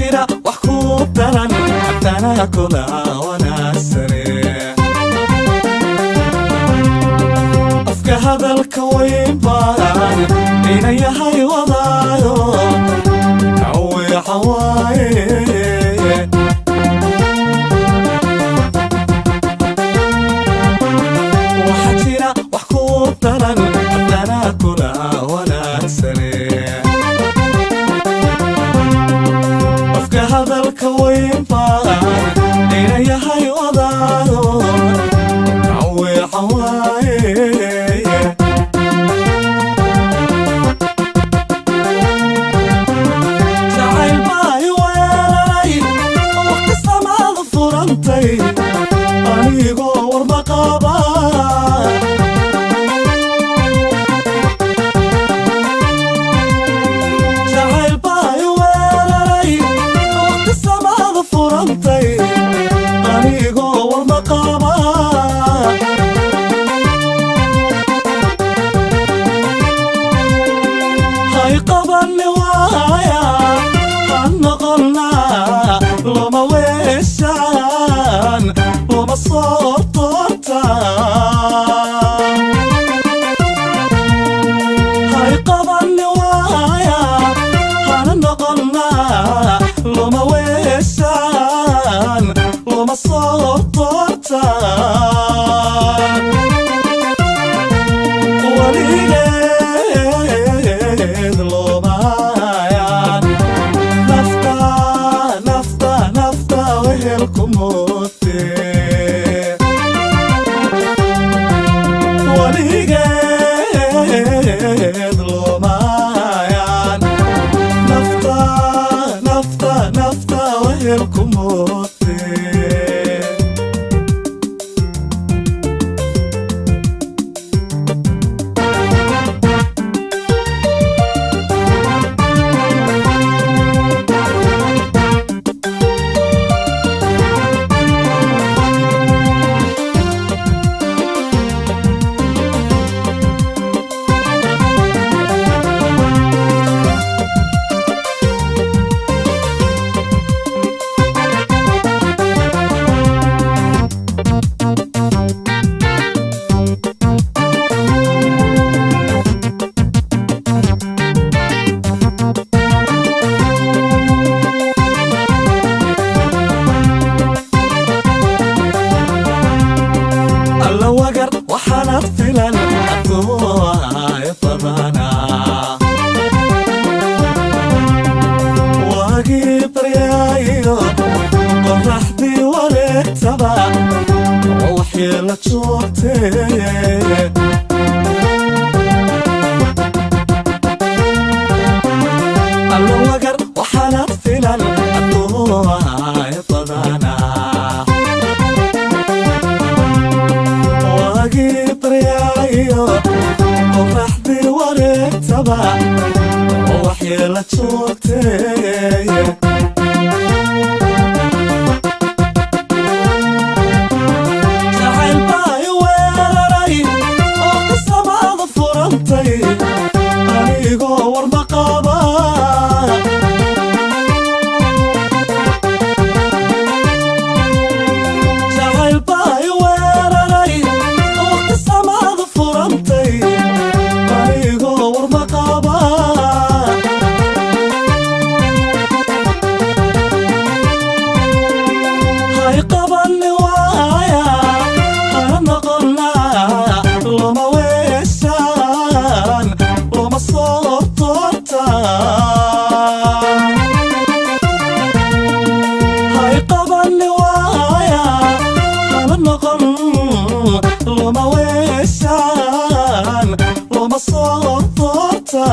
jira wax ku daran xabtana kula wanaasane afka hadalka weyn baan ina yahay wadaayo kawe xawaaye waxa jira wax ku daran xabtana kula wanaasane hadalka weyn baan ina yahay wadaayo kawe xawaaye jacayl baa i weeraray waqti samaada furantay anigoo warma qaba anigoo warma qaba hay qabanni waaya han noqonnaa loma weeshaan loma soo toontaan hay qabanni waaya han noqonnaa loma weeshaan loma soo toontaan weligeed loma hayaan nafta wehelku mootee weligeed loma hayaan nafta wehelku mootee waxaanad filan adduunya badanaa waagii baryaayo qoraxdii wareegtaba waxii la joogtee alla wagar waxaanad filan adduunya badanaa بريايو qoraxdii wareegtaba waxii la joogtee jacayl baa i weeraray waqti samaada furantay anigoo warma qaba jacayl baa i weeraray samaada furantay anigoo warma qaba hay qabanni waaya hana noqonnaa loma weeshaan loma soo toontaan hay qabanni waaya hana noqon loma weeshaan loma soo toontaan